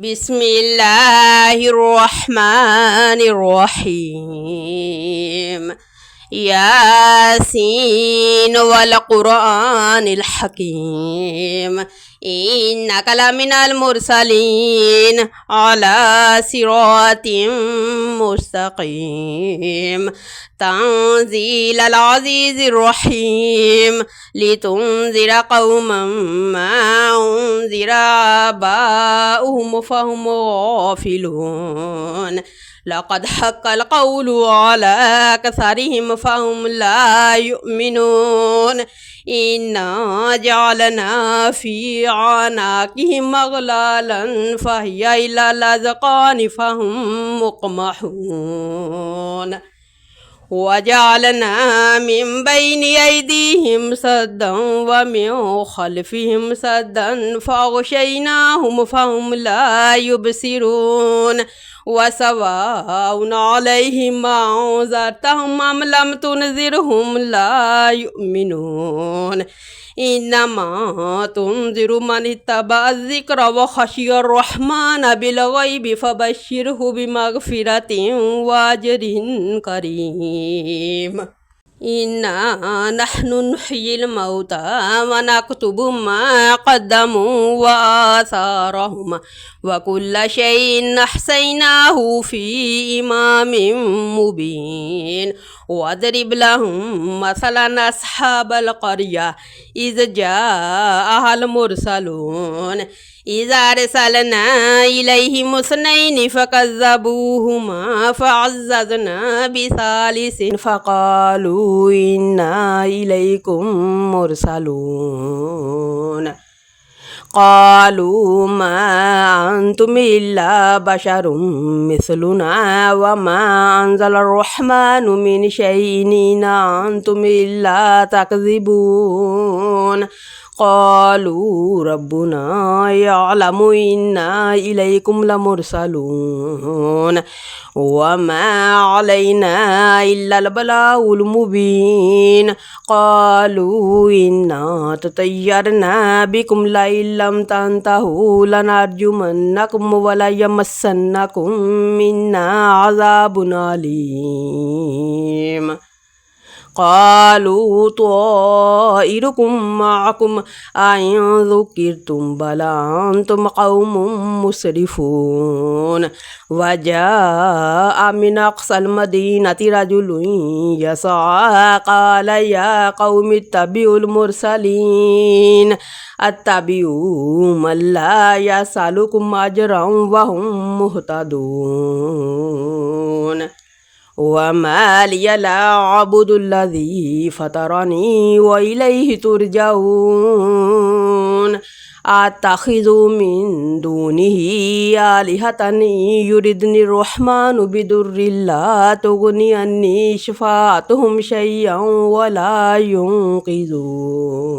بسم الله الرحمن الرحيم. ياسين والقرآن الحكيم إنك لمن المرسلين على صراط مستقيم تنزيل العزيز الرحيم لتنذر قوما ما أنذر آباؤهم فهم غافلون لقد حق القول على أكثرهم فهم لا يؤمنون إنا جعلنا في أعناقهم أغلالا فهي إلى الأذقان فهم مقمحون وجعلنا من بين أيديهم سدا ومن خلفهم سدا فأغشيناهم فهم لا يبصرون وسواء عليهم أنذرتهم أم لم تنذرهم لا يؤمنون إنما تنذر من اتبع الذكر وخشي الرحمن بالغيب فبشره بمغفرة وأجر كريم. إنا نحن نحيي الموتى ونكتب ما قدموا وآثارهم وكل شيء أحصيناه في إمام مبين واضرب لهم مثلا أصحاب القرية إذ جاءها المرسلون إذا أرسلنا إليهم اثنين فكذبوهما فعززنا بثالث فقالوا إنا إليكم مرسلون قالوا ما أنتم إلا بشر مثلنا وما أنزل الرحمن من شيء إن أنتم إلا تكذبون قالوا ربنا يعلم إنا إليكم لمرسلون وما علينا إلا البلاغ المبين قالوا إنا تطيرنا بكم لئن لم تنتهوا لنرجمنكم وليمسنكم منا عذاب أليم قالوا طائركم معكم أئن ذكرتم بل أنتم قوم مسرفون وجاء من أقصى المدينة رجل يسعى قال يا قوم اتبعوا المرسلين اتبعوا من لا يسألكم أجرا وهم مهتدون وما لي لا أعبد الذي فطرني وإليه ترجعون أتخذ من دونه آلهة يردني الرحمن بضر لا تغني عني شفاعتهم شيئا ولا ينقذون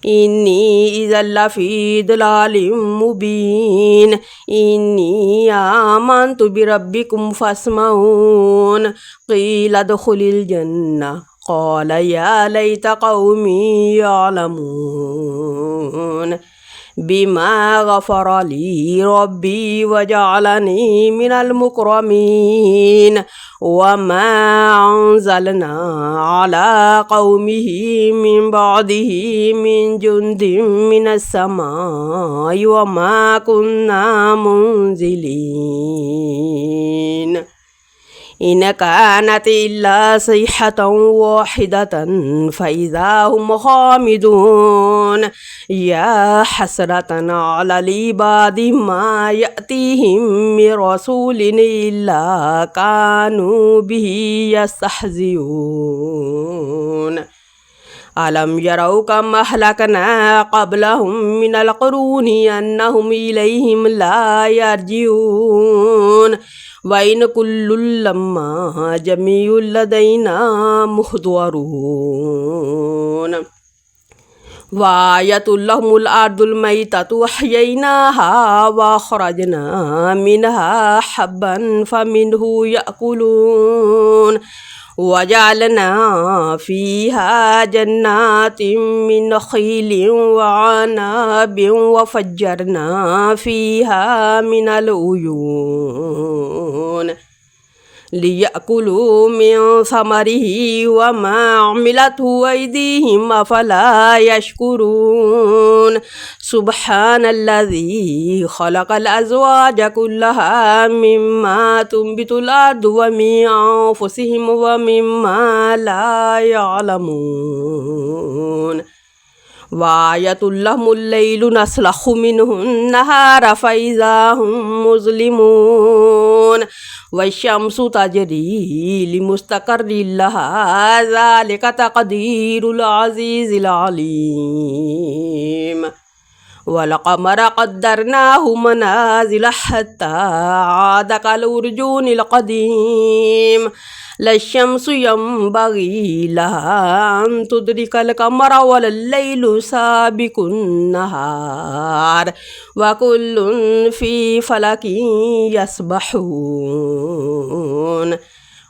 إني إذا لفي ضلال مبين إني آمنت بربكم فاسمعون قيل ادخل الجنة قال يا ليت قومي يعلمون بما غفر لي ربي وجعلني من المكرمين وما أنزلنا على قومه من بعده من جند من السماء وما كنا منزلين إن كانت إلا صيحة واحدة فإذا هم خامدون يا حسرة على العباد ما يأتيهم من رسول إلا كانوا به يستهزئون ألم يروا كم أهلكنا قبلهم من القرون أنهم إليهم لا يرجعون وإن كل لما جميع لدينا محضرون وآية لهم الأرض الميتة أحييناها وأخرجنا منها حبا فمنه يأكلون وجعلنا فيها جنات من نخيل وعناب وفجرنا فيها من العيون ليأكلوا من ثمره وما عملته أيديهم أفلا يشكرون سبحان الذي خلق الأزواج كلها مما تنبت الأرض ومن أنفسهم ومما لا يعلمون وآية لهم الليل نسلخ منه النهار فإذا هم مظلمون والشمس تجري لمستقر لها ذلك تقدير العزيز العليم والقمر قدرناه منازل حتى عاد كالأرجون القديم لا الشمس ينبغي لها أن تدرك القمر ولا الليل سابق النهار وكل في فلك يسبحون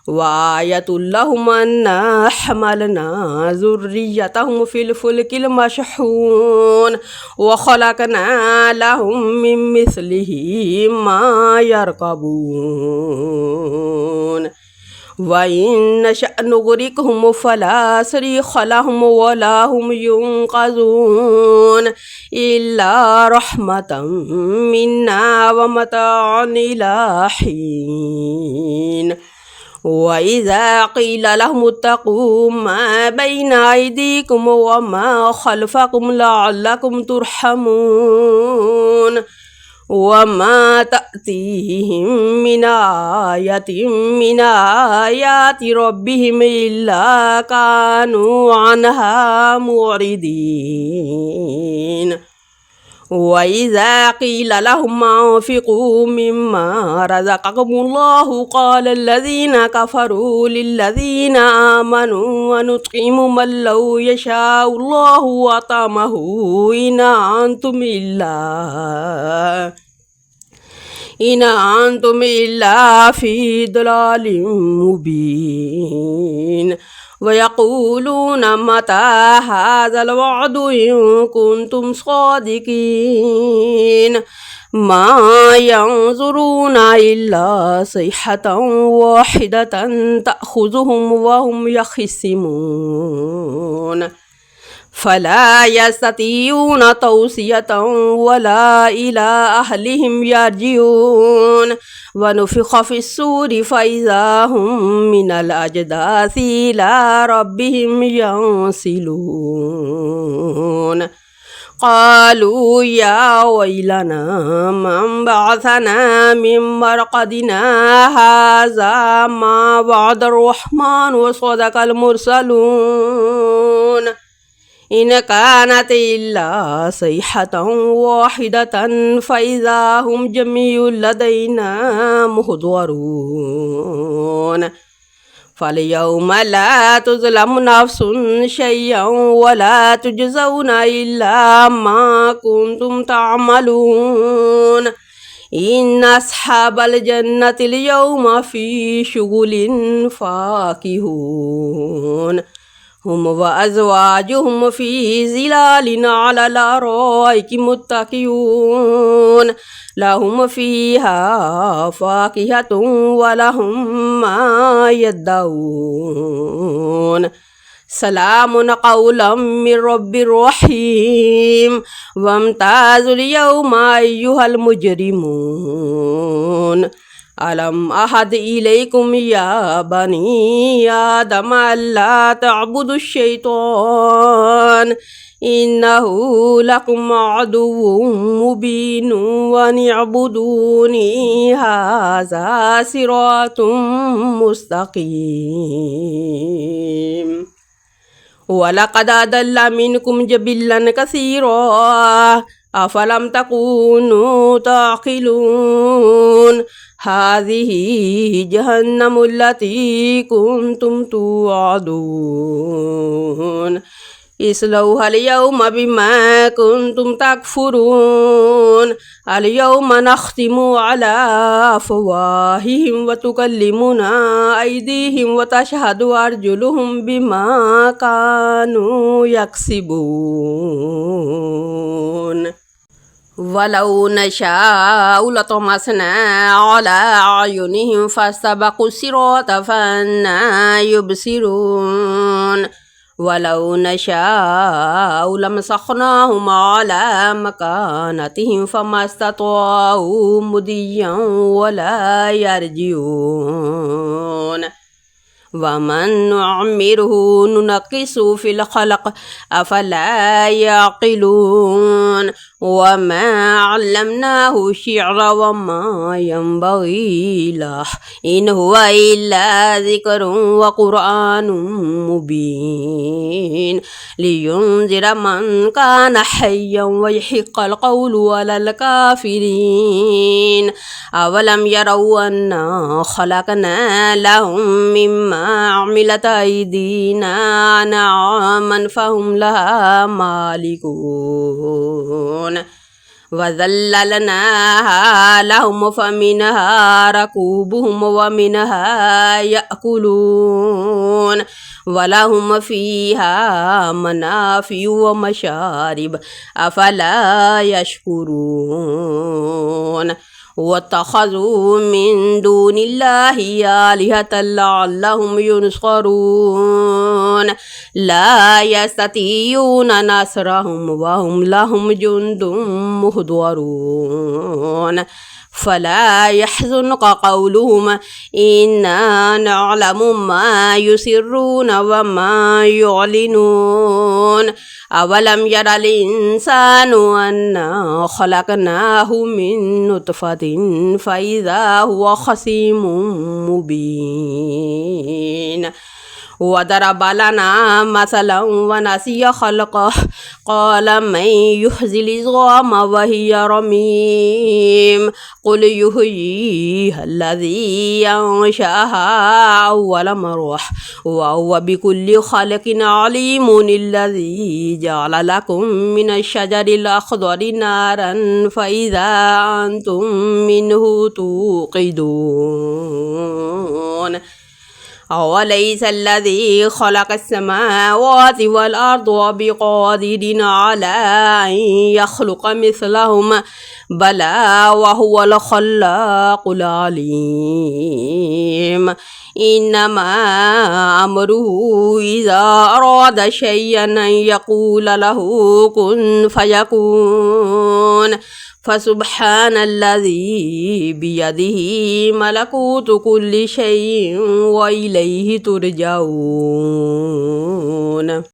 وآية لهم أنا حملنا ذريتهم في الفلك المشحون وخلقنا لهم من مثله ما يركبون وإن نشأ نغرقهم فلا صريخ لهم ولا هم ينقذون إلا رحمة منا ومتاعا إلى حين وإذا قيل لهم اتقوا ما بين أيديكم وما خلفكم لعلكم ترحمون وما تأتيهم من آية من آيات ربهم إلا كانوا عنها معرضين وإذا قيل لهم أنفقوا مما رزقكم الله قال الذين كفروا للذين آمنوا ونطعم من لو يشاء الله أطعمه إن أنتم إلا في ضلال مبين ويقولون متى هذا الوعد إن كنتم صادقين ما ينظرون إلا صيحة واحدة تأخذهم وهم يخصمون فلا يستطيعون توصية ولا إلى أهلهم يرجعون ونفخ في الصور فإذا هم من الأجداث إلى ربهم ينسلون قالوا يا ويلنا من بعثنا من مرقدنا هذا ما وعد الرحمن وصدق المرسلون إن كانت إلا صيحة واحدة فإذا هم جميع لدينا محضرون فاليوم لا تظلم نفس شيئا ولا تجزون إلا ما كنتم تعملون إن أصحاب الجنة اليوم في شغل فاكهون هم وأزواجهم في ظلال على الأرائك متكئون لهم فيها فاكهة ولهم ما يدعون سلام قولا من رب رحيم وامتازوا اليوم أيها المجرمون ألم أحد إليكم يا بني آدم ألا تعبدوا الشيطان إنه لكم عدو مبين وأن اعبدوني هذا صراط مستقيم ولقد أضل منكم جبلا كثيرا أفلم تكونوا تعقلون هذه جهنم التي كنتم توعدون اصلوها اليوم بما كنتم تكفرون اليوم نختم على أفواههم وتكلمنا أيديهم وتشهد أرجلهم بما كانوا يكسبون ولو نشاء لطمسنا على أعينهم فاستبقوا الصراط فأنى يبصرون ولو نشاء لمسخناهم على مكانتهم فما استطاعوا مضيا ولا يرجعون ومن نعمره ننقص في الخلق أفلا يعقلون وما علمناه الشعر وما ينبغي له إن هو إلا ذكر وقرآن مبين لينذر من كان حيا ويحق القول على الكافرين أولم يروا أنا خلقنا لهم مما عملت أيدينا أنعاما فهم لها مالكون وذللناها لهم فمنها ركوبهم ومنها يأكلون ولهم فيها منافع ومشارب أفلا يشكرون واتخذوا من دون الله آلهة لعلهم ينصرون لا يستطيعون نصرهم وهم لهم جند مهضرون فلا يحزنك قولهم إنا نعلم ما يسرون وما يعلنون أولم ير الإنسان أنا خلقناه من نطفة فإذا هو خصيم مبين وضرب لنا مثلا ونسي خلقه قال من يحيي العظام وهي رميم قل يحييها الذي أنشأها أول مرة وهو بكل خلق عليم الذي جعل لكم من الشجر الأخضر نارا فإذا أنتم منه توقدون أوليس الذي خلق السماوات والأرض بقادر على أن يخلق مثلهم بلى وهو الخلاق العليم إنما أمره إذا أراد شيئا أن يقول له كن فيكون فسبحان الذي بيده ملكوت كل شيء وإليه ترجعون